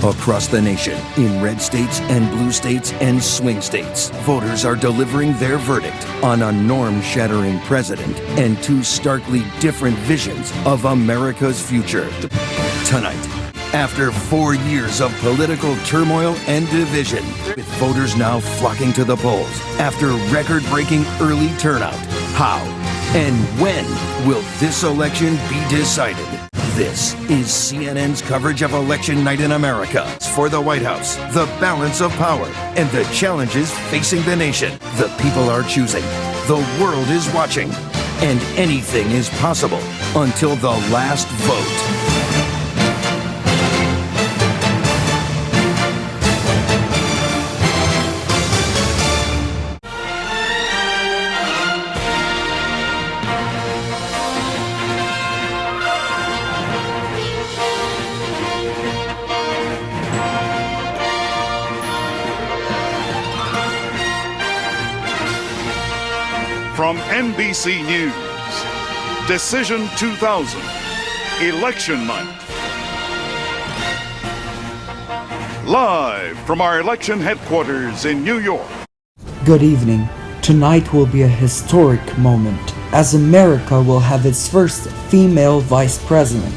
Across the nation, in red states and blue states and swing states, voters are delivering their verdict on a norm-shattering president and two starkly different visions of America's future. Tonight, after 4 years of political turmoil and division, with voters now flocking to the polls, after record-breaking early turnout, how and when will this election be decided? This is CNN's coverage of election night in America. For the White House, the balance of power, and the challenges facing the nation. The people are choosing. The world is watching. And anything is possible until the last vote. From NBC News, Decision 2000, Election Night. Live from our election headquarters in New York. Good evening. Tonight will be a historic moment, as America will have its first female vice president,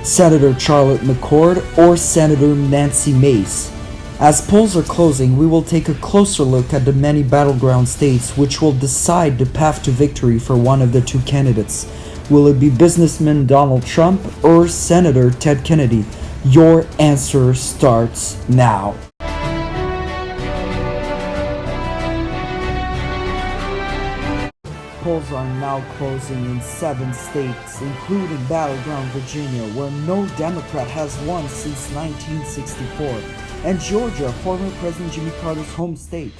Senator Charlotte McCord or Senator Nancy Mace. As polls are closing, we will take a closer look at the many battleground states which will decide the path to victory for one of the two candidates. Will it be businessman Donald Trump or Senator Ted Kennedy? Your answer starts now. Polls are now closing in 7 states, including battleground Virginia, where no Democrat has won since 1964. And Georgia, former President Jimmy Carter's home state.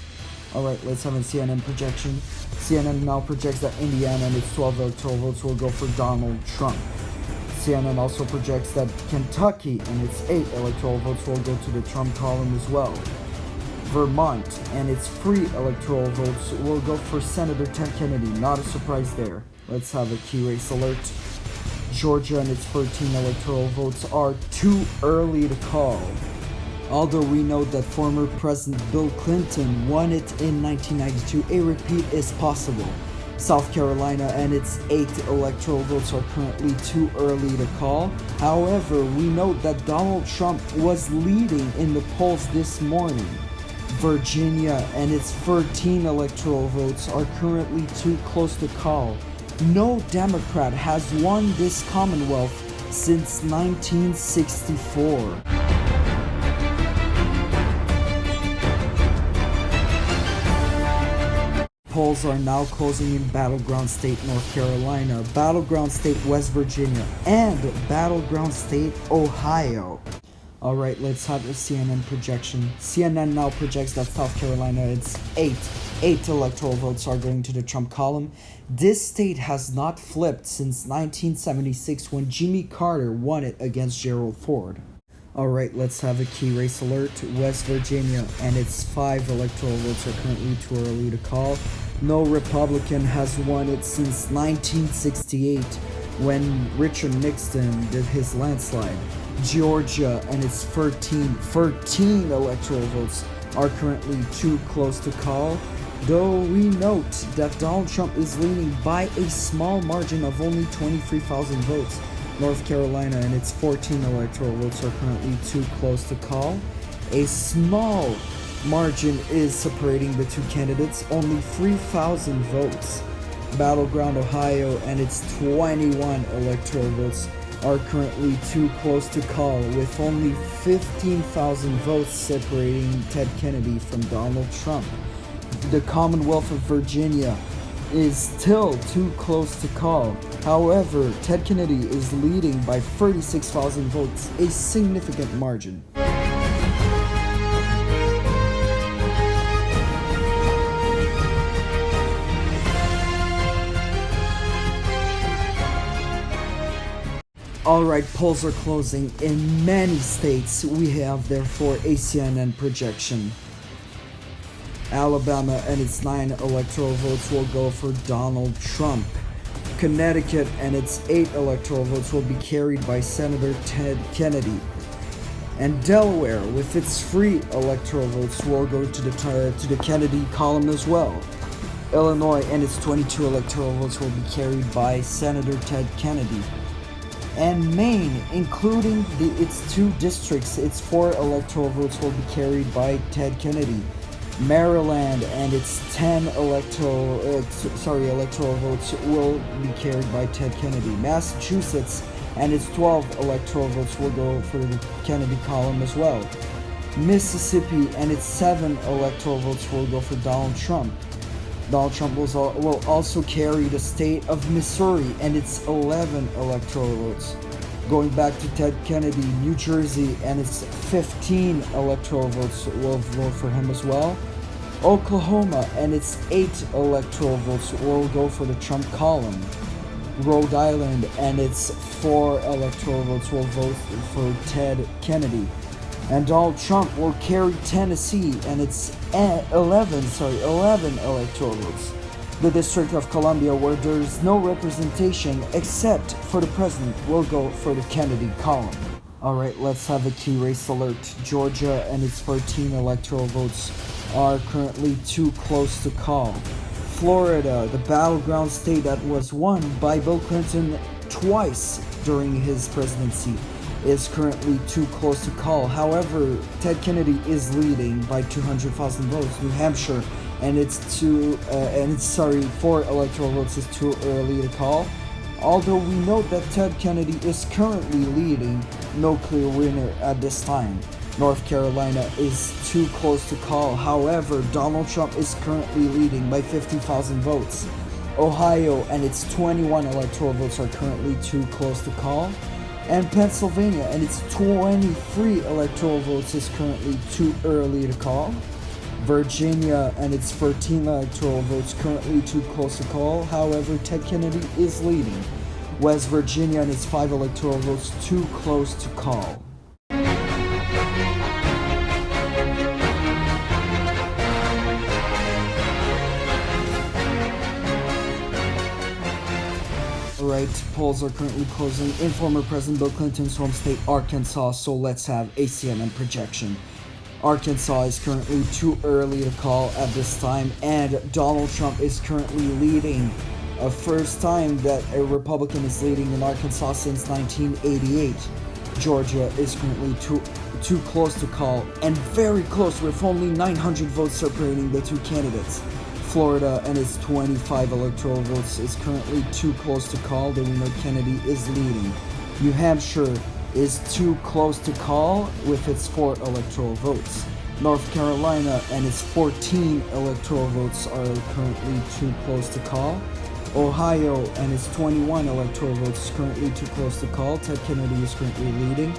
Alright, let's have a CNN projection. CNN now projects that Indiana and its 12 electoral votes will go for Donald Trump. CNN also projects that Kentucky and its 8 electoral votes will go to the Trump column as well. Vermont and its 3 electoral votes will go for Senator Ted Kennedy. Not a surprise there. Let's have a key race alert. Georgia and its 13 electoral votes are too early to call. Although we know that former President Bill Clinton won it in 1992, a repeat is possible. South Carolina and its 8 electoral votes are currently too early to call. However, we note that Donald Trump was leading in the polls this morning. Virginia and its 13 electoral votes are currently too close to call. No Democrat has won this Commonwealth since 1964. Polls are now closing in Battleground State, North Carolina, Battleground State, West Virginia, and Battleground State, Ohio. Alright, let's have a CNN projection. CNN now projects that South Carolina, its 8 electoral votes are going to the Trump column. This state has not flipped since 1976 when Jimmy Carter won it against Gerald Ford. Alright, let's have a key race alert. West Virginia and its 5 electoral votes are currently too early to call. No Republican has won it since 1968 when Richard Nixon did his landslide. Georgia and its 13 electoral votes are currently too close to call, though we note that Donald Trump is leading by a small margin of only 23,000 votes. North Carolina and its 14 electoral votes are currently too close to call. A small margin is separating the two candidates, only 3,000 votes. Battleground Ohio and its 21 electoral votes are currently too close to call, with only 15,000 votes separating Ted Kennedy from Donald Trump. The Commonwealth of Virginia is still too close to call. However, Ted Kennedy is leading by 36,000 votes, a significant margin. Alright, polls are closing in many states. We have therefore a CNN projection. Alabama and its 9 electoral votes will go for Donald Trump. Connecticut and its 8 electoral votes will be carried by Senator Ted Kennedy. And Delaware, with its 3 electoral votes, will go to the Kennedy column as well. Illinois and its 22 electoral votes will be carried by Senator Ted Kennedy. And Maine, including its 2 districts, its 4 electoral votes will be carried by Ted Kennedy. Maryland and its 10 electoral votes will be carried by Ted Kennedy. Massachusetts and its 12 electoral votes will go for the Kennedy column as well. Mississippi and its 7 electoral votes will go for Donald Trump. Donald Trump will also carry the state of Missouri and its 11 electoral votes. Going back to Ted Kennedy, New Jersey and its 15 electoral votes will vote for him as well. Oklahoma and its 8 electoral votes will go for the Trump column. Rhode Island and its 4 electoral votes will vote for Ted Kennedy. And Donald Trump will carry Tennessee and its 11 electoral votes. The District of Columbia, where there is no representation except for the president, will go for the Kennedy column. Alright, let's have a key race alert. Georgia and its 13 electoral votes are currently too close to call. Florida, the battleground state that was won by Bill Clinton twice during his presidency, is currently too close to call. However, Ted Kennedy is leading by 200,000 votes. New Hampshire and its 4 electoral votes is too early to call. Although we note that Ted Kennedy is currently leading, no clear winner at this time. North Carolina is too close to call. However, Donald Trump is currently leading by 50,000 votes. Ohio and its 21 electoral votes are currently too close to call. And Pennsylvania and its 23 electoral votes is currently too early to call. Virginia and its 13 electoral votes currently too close to call. However, Ted Kennedy is leading. West Virginia and its 5 electoral votes too close to call. Alright, polls are currently closing in former President Bill Clinton's home state, Arkansas, so let's have a CNN projection. Arkansas is currently too early to call at this time, and Donald Trump is currently leading. A first time that a Republican is leading in Arkansas since 1988. Georgia is currently too close to call, and very close with only 900 votes separating the 2 candidates. Florida and its 25 electoral votes is currently too close to call, though we know Kennedy is leading. New Hampshire is too close to call with its 4 electoral votes. North Carolina and its 14 electoral votes are currently too close to call. Ohio and its 21 electoral votes is currently too close to call. Ted Kennedy is currently leading.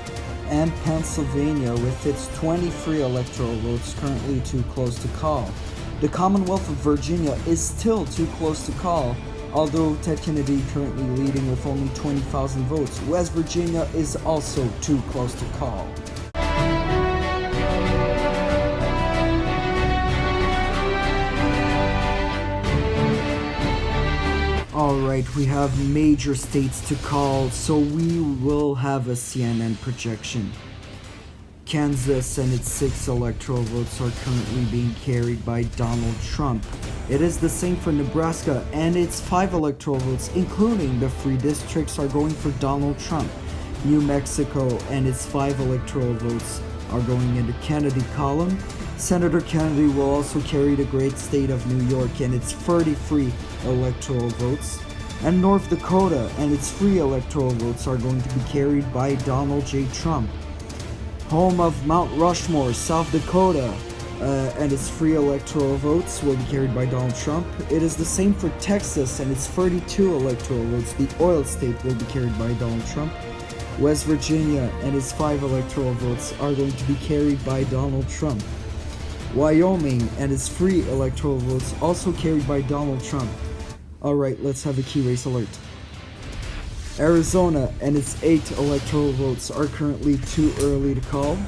And Pennsylvania with its 23 electoral votes currently too close to call. The Commonwealth of Virginia is still too close to call, although Ted Kennedy currently leading with only 20,000 votes. West Virginia is also too close to call. Alright, we have major states to call, so we will have a CNN projection. Kansas and its 6 electoral votes are currently being carried by Donald Trump. It is the same for Nebraska, and its 5 electoral votes, including the 3 districts, are going for Donald Trump. New Mexico and its 5 electoral votes are going in the Kennedy column. Senator Kennedy will also carry the great state of New York and its 33 electoral votes. And North Dakota and its 3 electoral votes are going to be carried by Donald J. Trump. Home of Mount Rushmore, South Dakota, and its 3 electoral votes will be carried by Donald Trump. It is the same for Texas and its 32 electoral votes. The oil state will be carried by Donald Trump. West Virginia and its 5 electoral votes are going to be carried by Donald Trump. Wyoming and its 3 electoral votes also carried by Donald Trump. Alright, let's have a key race alert. Arizona and its 8 electoral votes are currently too early to call.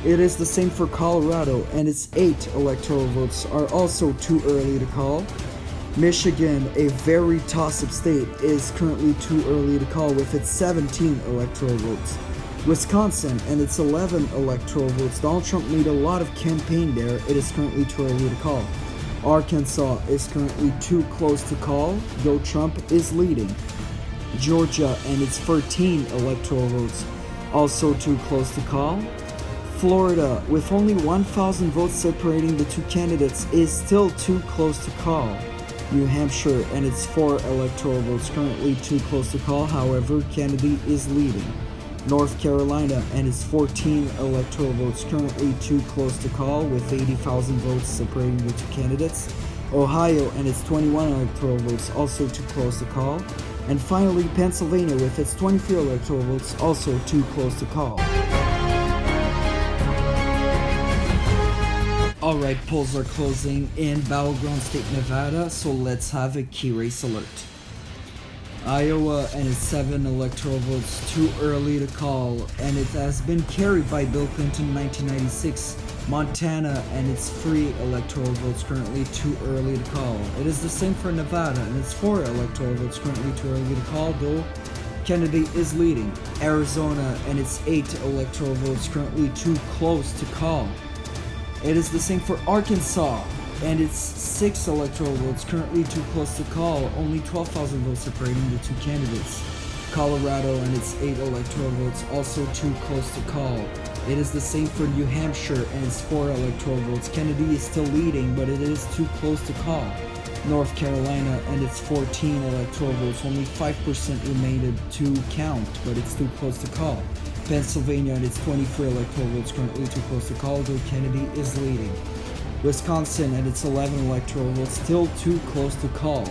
It is the same for Colorado, and its 8 electoral votes are also too early to call. Michigan, a very toss-up state, is currently too early to call with its 17 electoral votes. Wisconsin and its 11 electoral votes. Donald Trump made a lot of campaign there. It is currently too early to call. Arkansas is currently too close to call, though Trump is leading. Georgia and its 13 electoral votes, also too close to call. Florida, with only 1,000 votes separating the two candidates, is still too close to call. New Hampshire and its 4 electoral votes, currently too close to call, however, Kennedy is leading. North Carolina and its 14 electoral votes, currently too close to call, with 80,000 votes separating the two candidates. Ohio and its 21 electoral votes, also too close to call. And finally, Pennsylvania with its 23 electoral votes, also too close to call. Alright, polls are closing in Battleground State, Nevada, so let's have a key race alert. Iowa and its 7 electoral votes, too early to call, and it has been carried by Bill Clinton in 1996. Montana and its 3 electoral votes, currently too early to call. It is the same for Nevada and its 4 electoral votes, currently too early to call, though Kennedy is leading. Arizona and its 8 electoral votes, currently too close to call. It is the same for Arkansas and its 6 electoral votes, currently too close to call, only 12,000 votes separating the two candidates. Colorado and its 8 electoral votes, also too close to call. It is the same for New Hampshire and its 4 electoral votes. Kennedy is still leading, but it is too close to call. North Carolina and its 14 electoral votes, only 5% remained to count, but it's too close to call. Pennsylvania and its 24 electoral votes, currently too close to call, though Kennedy is leading. Wisconsin and its 11 electoral votes, still too close to call.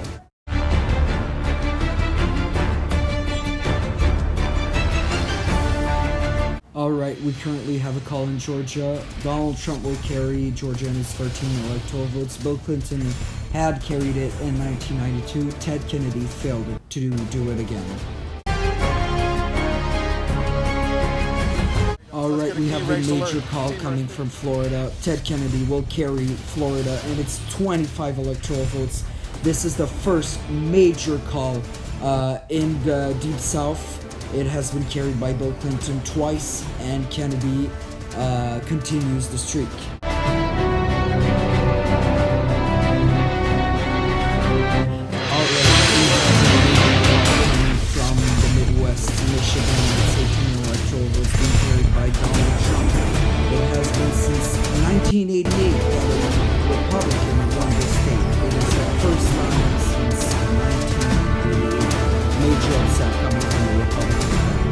Alright, we currently have a call in Georgia. Donald Trump will carry Georgia and its 13 electoral votes. Bill Clinton had carried it in 1992. Ted Kennedy failed to do it again. Alright, we have a major call coming from Florida. Ted Kennedy will carry Florida and its 25 electoral votes. This is the first major call in the Deep South. It has been carried by Bill Clinton twice, and Kennedy continues the streak. From the Midwest, Michigan, its 18 electoral votes being carried by Donald Trump. It has been since 1988 that a Republican won the state. It is the first time since 1988. Major upset coming from the Republican Party.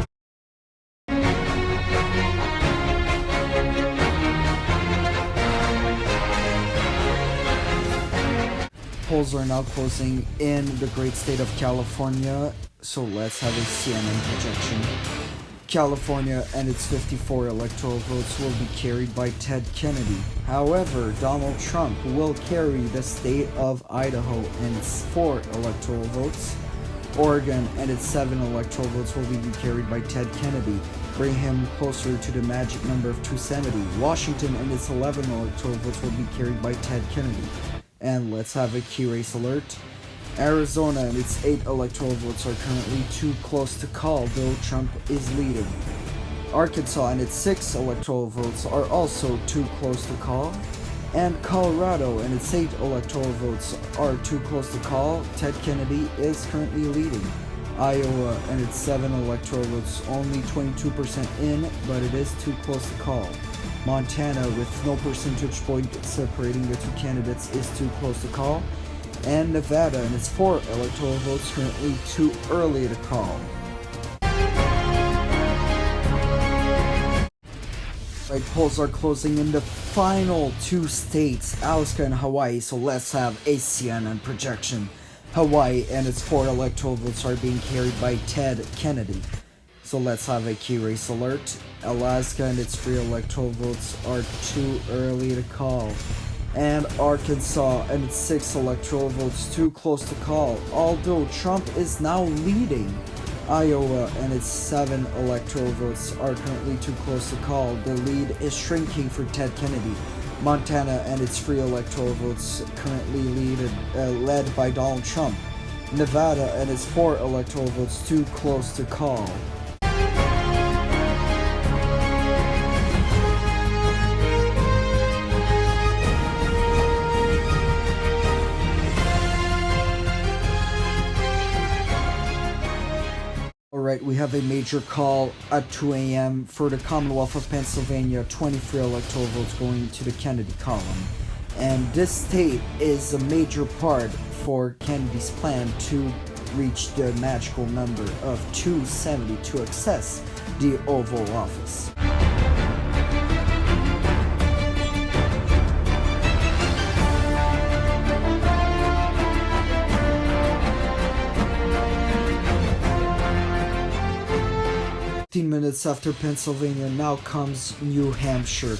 Polls are now closing in the great state of California, so let's have a CNN projection. California and its 54 electoral votes will be carried by Ted Kennedy. However, Donald Trump will carry the state of Idaho and its 4 electoral votes. Oregon and its 7 electoral votes will be carried by Ted Kennedy, bring him closer to the magic number of 270. Washington and its 11 electoral votes will be carried by Ted Kennedy. And let's have a key race alert. Arizona and its 8 electoral votes are currently too close to call, though Trump is leading. Arkansas and its 6 electoral votes are also too close to call. And Colorado and its 8 electoral votes are too close to call. Ted Kennedy is currently leading. Iowa and its 7 electoral votes only 22% in, but it is too close to call. Montana, with no percentage point separating the two candidates, is too close to call. And Nevada and its 4 electoral votes currently too early to call. Right, polls are closing in the final 2 states, Alaska and Hawaii, so let's have a CNN projection. Hawaii and its 4 electoral votes are being carried by Ted Kennedy. So let's have a key race alert. Alaska and its 3 electoral votes are too early to call. And Arkansas and its 6 electoral votes too close to call, although Trump is now leading. Iowa and its 7 electoral votes are currently too close to call. The lead is shrinking for Ted Kennedy. Montana and its 3 electoral votes currently led by Donald Trump. Nevada and its 4 electoral votes too close to call. we have a major call at 2 a.m. for the Commonwealth of Pennsylvania, 23 electoral votes going to the Kennedy column. And this state is a major part for Kennedy's plan to reach the magical number of 270 to access the Oval Office. Minutes after Pennsylvania, now comes New Hampshire.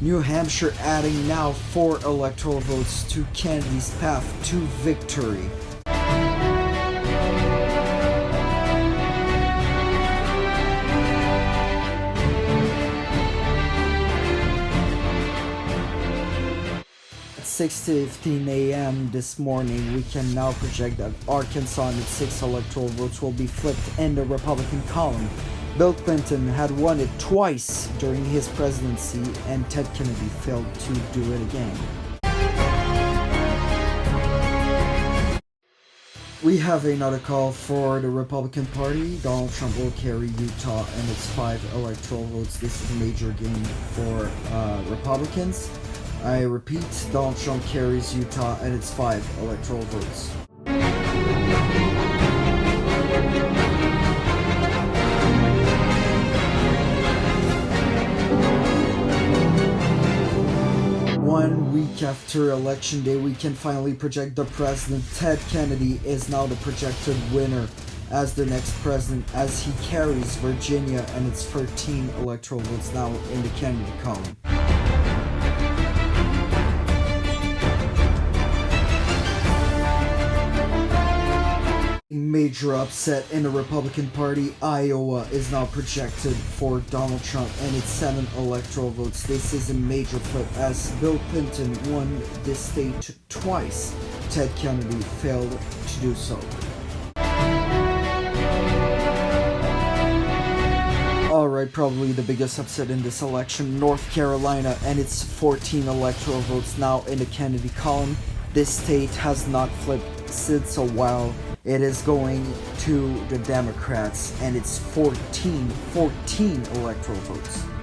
New Hampshire adding now 4 electoral votes to Kennedy's path to victory. At 6:15 a.m. this morning, we can now project that Arkansas and its 6 electoral votes will be flipped in the Republican column. Bill Clinton had won it twice during his presidency, and Ted Kennedy failed to do it again. We have another call for the Republican Party. Donald Trump will carry Utah and its 5 electoral votes. This is a major gain for Republicans. I repeat, Donald Trump carries Utah and its 5 electoral votes. One week after Election Day, we can finally project the president. Ted Kennedy is now the projected winner as the next president, as he carries Virginia and its 13 electoral votes now in the Kennedy column. Major upset in the Republican Party. Iowa is now projected for Donald Trump and its 7 electoral votes. This is a major flip as Bill Clinton won this state twice. Ted Kennedy failed to do so. Alright, probably the biggest upset in this election, North Carolina and its 14 electoral votes now in the Kennedy column. This state has not flipped since a while. It is going to the Democrats and it's 14 electoral votes.